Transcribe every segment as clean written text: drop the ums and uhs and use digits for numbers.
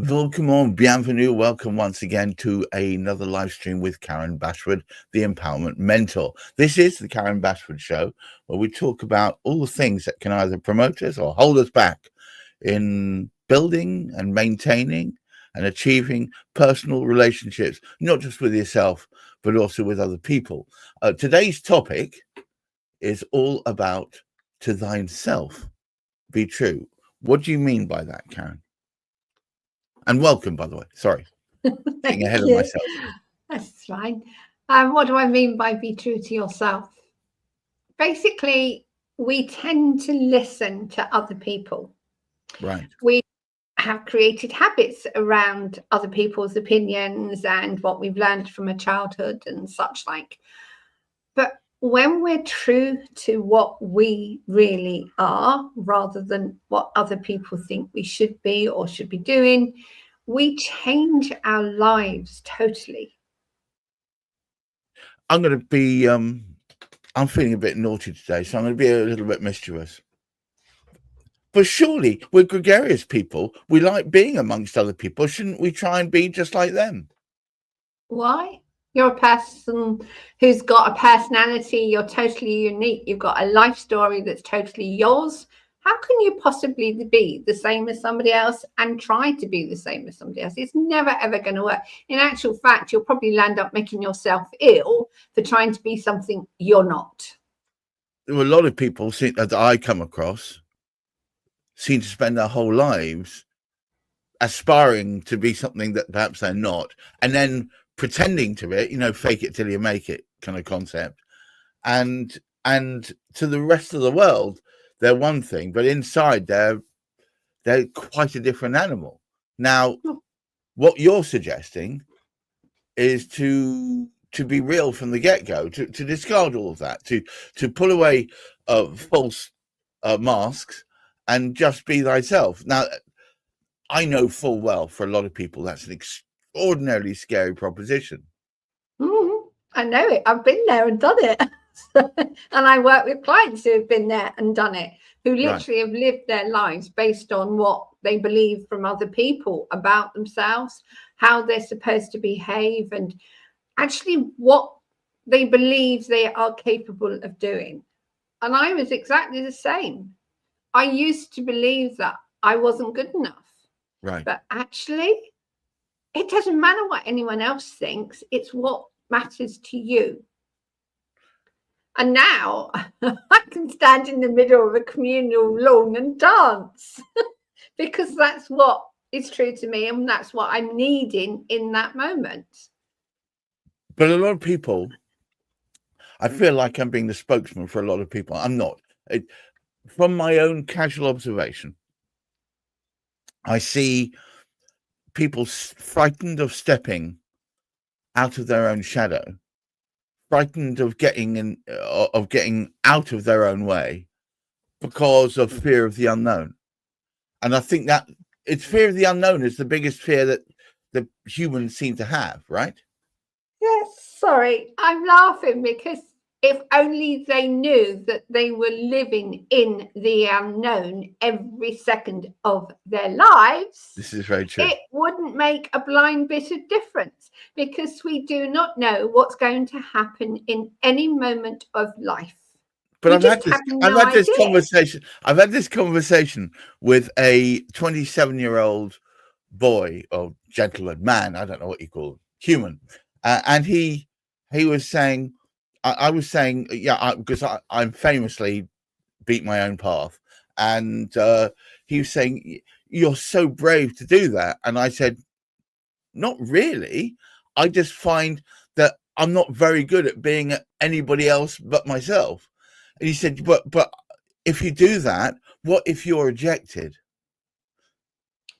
Welcome, bienvenue, welcome once again to another live stream with Karen Bashford, the Empowerment Mentor. This is the Karen Bashford Show, where we talk about all the things that can either promote us or hold us back in building and maintaining and achieving personal relationships, not just with yourself, but also with other people. Today's topic is all about to thyself be true. What do you mean by that, Karen? And welcome, by the way. Sorry, getting ahead of myself. That's fine. What do I mean by be true to yourself? Basically, we tend to listen to other people. Right. We have created habits around other people's opinions and what we've learned from a childhood and such like. But when we're true to what we really are, rather than what other people think we should be or should be doing, we change our lives totally. I'm going to be, I'm feeling a bit naughty today, so I'm going to be a little bit mischievous. But surely we're gregarious people. We like being amongst other people. Shouldn't we try and be just like them? Why? You're a person who's got a personality. You're totally unique. You've got a life story that's totally yours. How can you possibly be the same as somebody else and try to be the same as somebody else? It's never, ever going to work. In actual fact, you'll probably land up making yourself ill for trying to be something you're not. There are a lot of people that I come across seem to spend their whole lives aspiring to be something that perhaps they're not, and then pretending to it, fake it till you make it kind of concept. And to the rest of the world, they're one thing, but inside they're quite a different animal. Now, what you're suggesting is to be real from the get-go, to discard all of that, to pull away false masks and just be thyself. Now, I know full well for a lot of people that's an extraordinarily scary proposition. I know it. I've been there and done it. And I work with clients who have been there and done it, who literally have lived their lives based on what they believe from other people about themselves, how they're supposed to behave, and actually what they believe they are capable of doing. And I was exactly the same. I used to believe that I wasn't good enough. Right. But actually, it doesn't matter what anyone else thinks. It's what matters to you. And now I can stand in the middle of a communal lawn and dance because that's what is true to me and that's what I'm needing in that moment. But a lot of people, I feel like I'm being the spokesman for a lot of people. I'm not. From my own casual observation, I see people frightened of stepping out of their own shadow, frightened of getting out of their own way because of fear of the unknown. And I think that it's fear of the unknown is the biggest fear that the humans seem to have, right? Yes, sorry, I'm laughing because if only they knew that they were living in the unknown every second of their lives. This is very true. It wouldn't make a blind bit of difference because we do not know what's going to happen in any moment of life. But I've had this conversation with a 27-year-old boy or gentleman, man, I don't know what you call him, human. And he was saying, I was saying, because I famously beat my own path. And he was saying, you're so brave to do that. And I said, not really. I just find that I'm not very good at being anybody else but myself. And he said, but if you do that, what if you're rejected?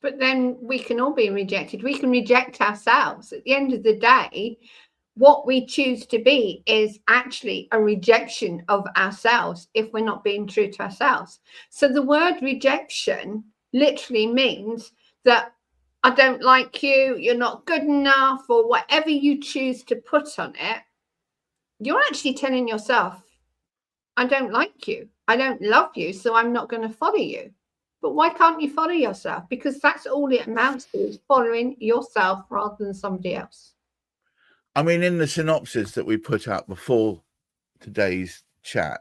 But then we can all be rejected. We can reject ourselves. At the end of the day, what we choose to be is actually a rejection of ourselves if we're not being true to ourselves. So the word rejection literally means that I don't like you, you're not good enough, or whatever you choose to put on it. You're actually telling yourself, I don't like you, I don't love you, so I'm not going to follow you. But why can't you follow yourself? Because that's all it amounts to, is following yourself rather than somebody else. I mean, in the synopsis that we put out before today's chat,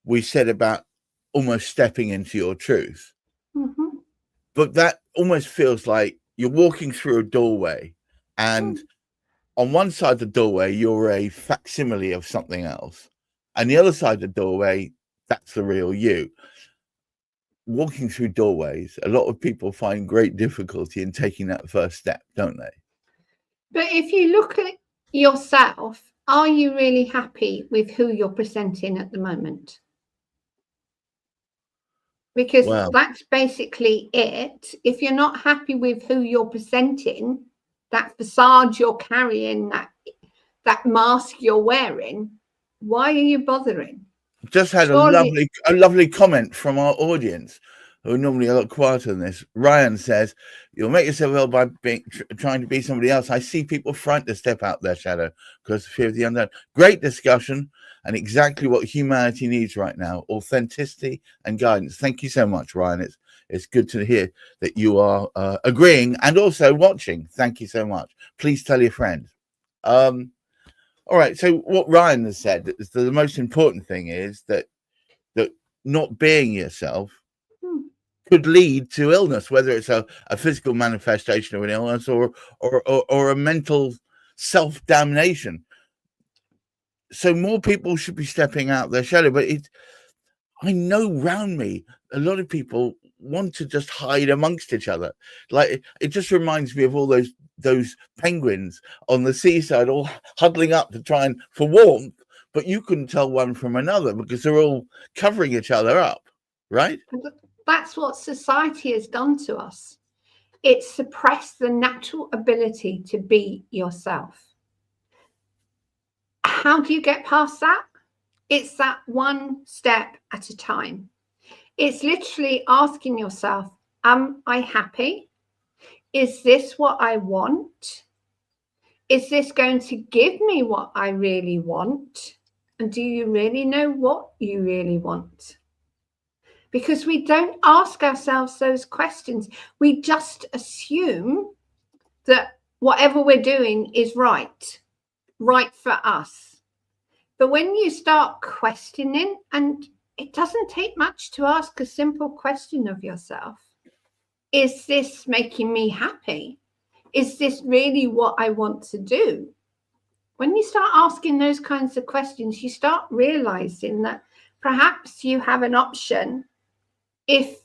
we said about almost stepping into your truth. Mm-hmm. But that almost feels like you're walking through a doorway, and on one side of the doorway, you're a facsimile of something else. And the other side of the doorway, that's the real you. Walking through doorways, a lot of people find great difficulty in taking that first step, don't they? But if you look at yourself, are you really happy with who you're presenting at the moment? Because that's basically it. If you're not happy with who you're presenting, that facade you're carrying, that mask you're wearing, why are you bothering? Just had a lovely comment from our audience, who are normally a lot quieter than this. Ryan says, "You'll make yourself ill by trying to be somebody else. I see people frightened to step out their shadow because of fear of the unknown." Great discussion, and exactly what humanity needs right now: authenticity and guidance. Thank you so much, Ryan. It's good to hear that you are agreeing and also watching. Thank you so much. Please tell your friends. All right. So what Ryan has said is that the most important thing is that not being yourself could lead to illness, whether it's a physical manifestation of an illness or a mental self-damnation. So more people should be stepping out their shadow. But I know round me, a lot of people want to just hide amongst each other. Like it just reminds me of all those penguins on the seaside all huddling up to try and for warmth, but you couldn't tell one from another because they're all covering each other up, right? That's what society has done to us. It's suppressed the natural ability to be yourself. How do you get past that? It's that one step at a time. It's literally asking yourself, am I happy? Is this what I want? Is this going to give me what I really want? And do you really know what you really want? Because we don't ask ourselves those questions. We just assume that whatever we're doing is right for us. But when you start questioning, and it doesn't take much to ask a simple question of yourself, is this making me happy? Is this really what I want to do? When you start asking those kinds of questions, you start realizing that perhaps you have an option if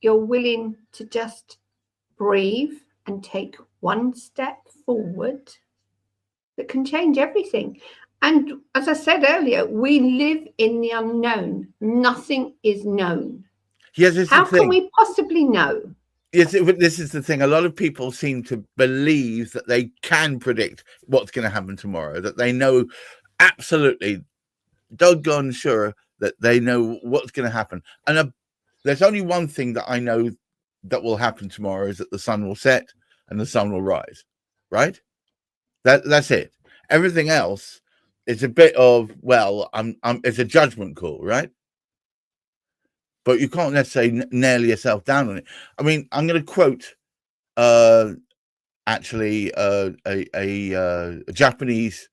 you're willing to just breathe and take one step forward that can change everything. And as I said earlier, we live in the unknown. Nothing is known. Yes, how can we possibly know? Yes, this is the thing. A lot of people seem to believe that they can predict what's going to happen tomorrow, that they know absolutely doggone sure that they know what's going to happen. And there's only one thing that I know that will happen tomorrow, is that the sun will set and the sun will rise, right? That's it. Everything else is a bit of, well, it's a judgment call, right? But you can't necessarily nail yourself down on it. I mean, I'm going to quote actually a Chinese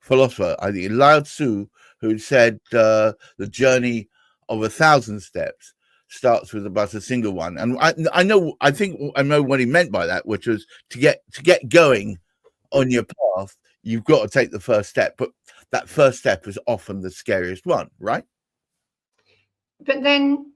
philosopher, I think Lao Tzu, who said the journey of 1,000 steps starts with about a single one. And I know what he meant by that, which was to get going on your path, you've got to take the first step. But that first step is often the scariest one, right? But then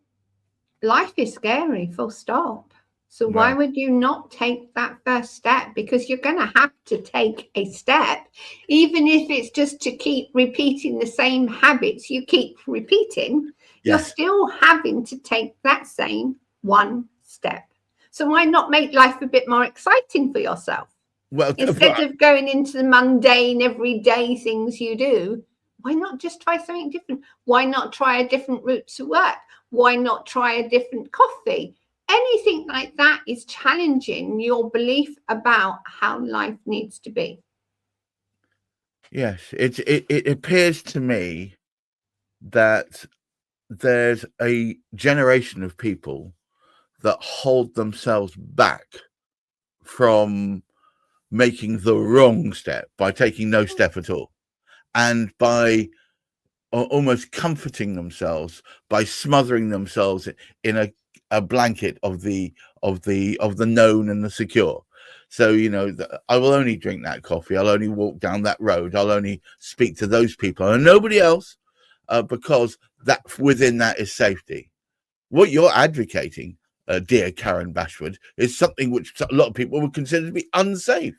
life is scary, full stop. So why would you not take that first step? Because you're going to have to take a step, even if it's just to keep repeating the same habits you keep repeating. You're still having to take that same one step. So why not make life a bit more exciting for yourself? Well, instead of going into the mundane, everyday things you do, why not just try something different? Why not try a different route to work? Why not try a different coffee? Anything like that is challenging your belief about how life needs to be. Yes, it appears to me that there's a generation of people that hold themselves back from making the wrong step by taking no step at all, and by almost comforting themselves by smothering themselves in a blanket of the known and the secure. So, you know, I will only drink that coffee, I'll only walk down that road, I'll only speak to those people and nobody else, because that within that is safety. What you're advocating, dear Karen Bashford, is something which a lot of people would consider to be unsafe.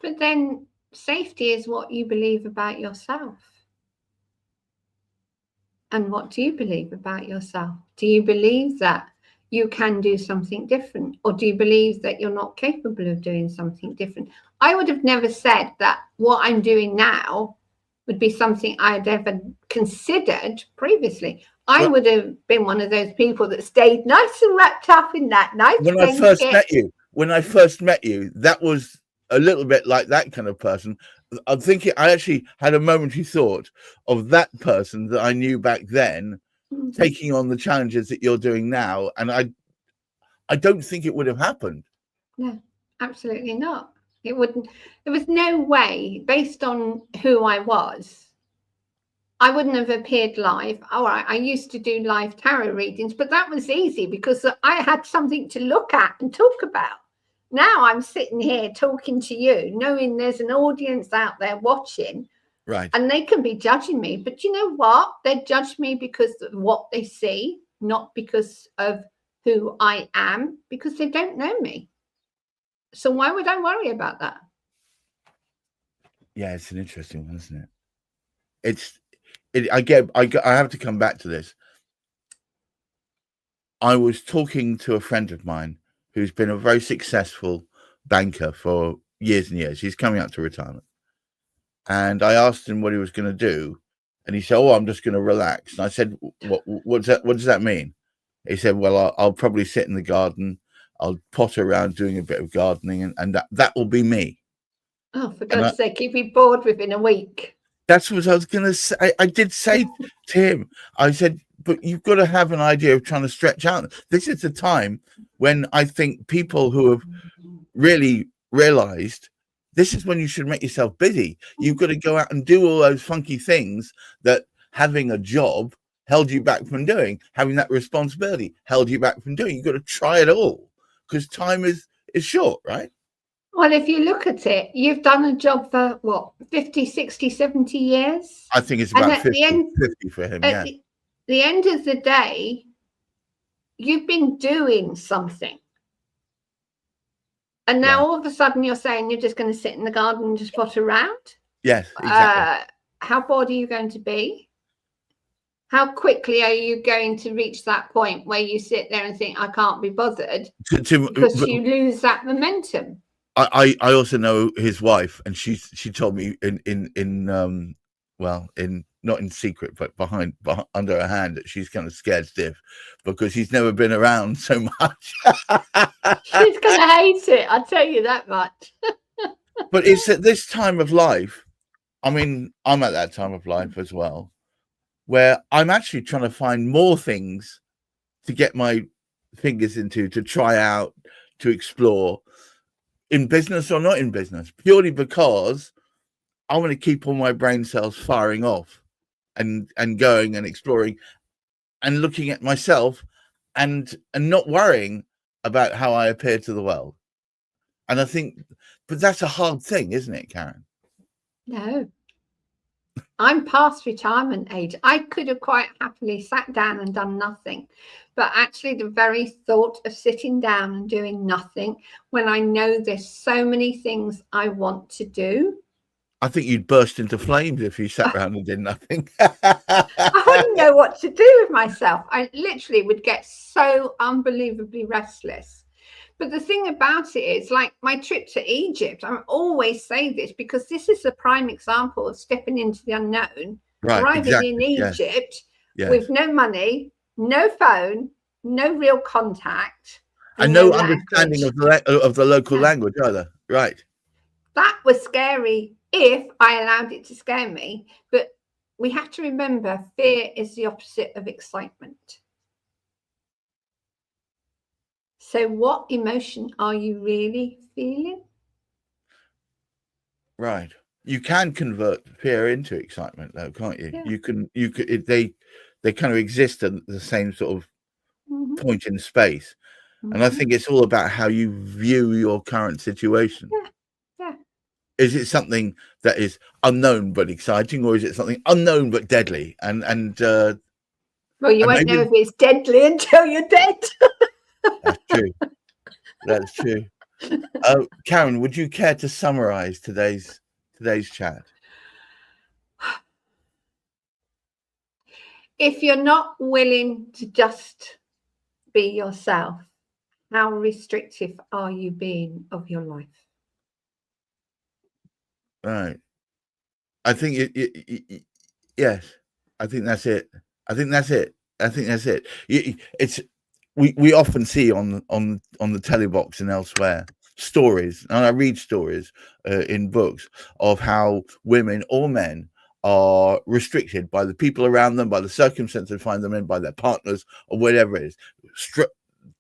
But then safety is what you believe about yourself. And what do you believe about yourself? Do you believe that you can do something different? Or do you believe that you're not capable of doing something different? I would have never said that what I'm doing now would be something I had ever considered previously. I would have been one of those people that stayed nice and wrapped up in that nice blanket. When I first met you, that was a little bit like that kind of person. I'm thinking, I actually had a momentary thought of that person that I knew back then, taking on the challenges that you're doing now, and I don't think it would have happened. No, absolutely not. It wouldn't. There was no way, based on who I was, I wouldn't have appeared live. All right, I used to do live tarot readings, but that was easy because I had something to look at and talk about. Now I'm sitting here talking to you, knowing there's an audience out there watching, right? And they can be judging me, but you know what? They judge me because of what they see, not because of who I am, because they don't know me. So why would I worry about that? Yeah, it's an interesting one, isn't it? I have to come back to this. I was talking to a friend of mine who's been a very successful banker for years and years. He's coming up to retirement. And I asked him what he was going to do. And he said, "Oh, I'm just going to relax." And I said, what does that mean? He said, "Well, I'll probably sit in the garden. I'll potter around doing a bit of gardening, and that will be me." Oh, for God's sake, you'd be bored within a week. That's what I was going to say. I did say to him, I said, "But you've got to have an idea of trying to stretch out." This is the time when I think people who have really realized this is when you should make yourself busy. You've got to go out and do all those funky things that having a job held you back from doing. Having that responsibility held you back from doing. You've got to try it all because time is short, right? Well, if you look at it, you've done a job for what, 50, 60, 70 years? I think it's about 50 for him. At the end of the day, you've been doing something. And now all of a sudden you're saying you're just going to sit in the garden and just potter around? Yes, exactly. How bored are you going to be? How quickly are you going to reach that point where you sit there and think, I can't be bothered? Because you lose that momentum. I also know his wife, and she told me not in secret, but behind under her hand, that she's kind of scared stiff because he's never been around so much. She's gonna hate it, I'll tell you that much. But it's at this time of life, I mean, I'm at that time of life as well, where I'm actually trying to find more things to get my fingers into, to try out, to explore, in business or not in business, purely because I want to keep all my brain cells firing off and going and exploring and looking at myself and not worrying about how I appear to the world. And I think, but that's a hard thing, isn't it, Karen? No. I'm past retirement age. I could have quite happily sat down and done nothing. But actually, the very thought of sitting down and doing nothing when I know there's so many things I want to do. I think you'd burst into flames if you sat around and did nothing. I wouldn't know what to do with myself. I literally would get so unbelievably restless. But the thing about it is, like my trip to Egypt, I always say this because this is a prime example of stepping into the unknown, arriving in Egypt with no money, no phone, no real contact. And no understanding of the local language either. Right. That was scary if I allowed it to scare me. But we have to remember fear is the opposite of excitement. So what emotion are you really feeling? Right. You can convert fear into excitement, though, can't you? Yeah. They kind of exist at the same sort of point in space. Mm-hmm. And I think it's all about how you view your current situation. Yeah. Yeah. Is it something that is unknown but exciting, or is it something unknown but deadly? And well, you won't know if it's deadly until you're dead. That's true. That's true. Karen, would you care to summarize today's chat? If you're not willing to just be yourself, how restrictive are you being of your life? Right. I think yes. I think that's it. I think that's it. It's we often see on the telly box and elsewhere stories, and I read stories in books of how women or men are restricted by the people around them, by the circumstances they find them in, by their partners or whatever it is,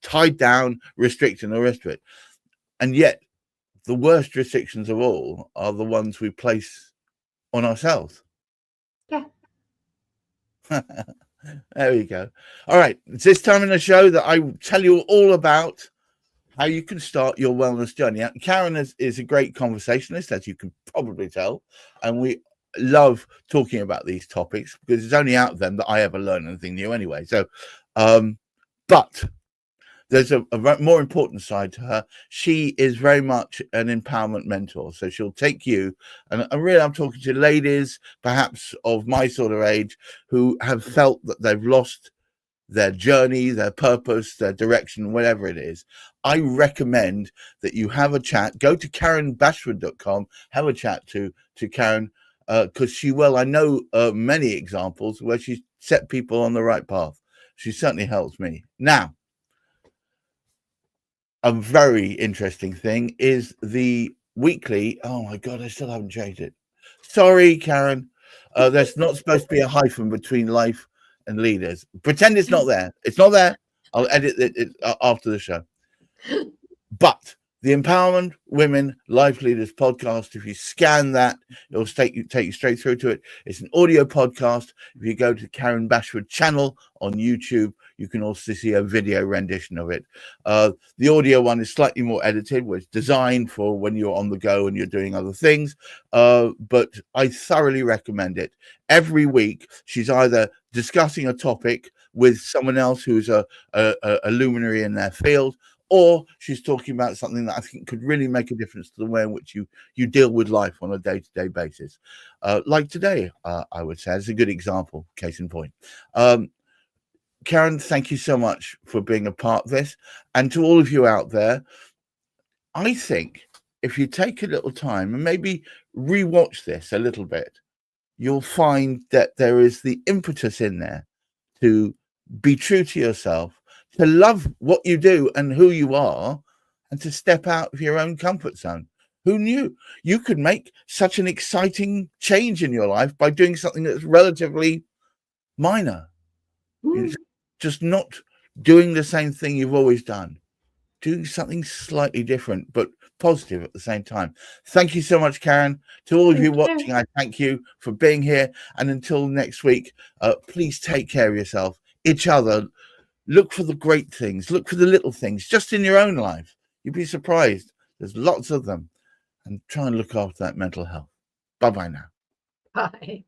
tied down, restricted, and the rest of it. And yet, the worst restrictions of all are the ones we place on ourselves. Yeah. There we go. All right. It's this time in the show that I tell you all about how you can start your wellness journey. Karen is a great conversationalist, as you can probably tell. And we love talking about these topics because it's only out of them that I ever learn anything new anyway. So, but there's a more important side to her. She is very much an empowerment mentor. So she'll take you, and really I'm talking to ladies, perhaps of my sort of age, who have felt that they've lost their journey, their purpose, their direction, whatever it is. I recommend that you have a chat. Go to KarenBashford.com, have a chat to Karen, because she will. I know many examples where she's set people on the right path. She certainly helps me. Now, a very interesting thing is the weekly. Oh my God, I still haven't changed it. Sorry, Karen. There's not supposed to be a hyphen between life and leaders. Pretend it's not there. It's not there. I'll edit it after the show. But the Empowerment Women Life Leaders podcast, if you scan that, it'll take you straight through to it. It's an audio podcast. If you go to Karen Bashford channel on YouTube, you can also see a video rendition of it. The audio one is slightly more edited, where it's designed for when you're on the go and you're doing other things. But I thoroughly recommend it. Every week, she's either discussing a topic with someone else who's a luminary in their field, or she's talking about something that I think could really make a difference to the way in which you deal with life on a day-to-day basis. Like today, I would say, is a good example, case in point. Karen, thank you so much for being a part of this. And to all of you out there, I think if you take a little time and maybe rewatch this a little bit, you'll find that there is the impetus in there to be true to yourself, to love what you do and who you are, and to step out of your own comfort zone. Who knew you could make such an exciting change in your life by doing something that's relatively minor? Just not doing the same thing you've always done, doing something slightly different, but positive at the same time. Thank you so much, Karen. To all of you watching, I thank you for being here. And until next week, please take care of yourself, each other. Look for the great things. Look for the little things just in your own life. You'd be surprised. There's lots of them. And try and look after that mental health. Bye-bye now. Bye.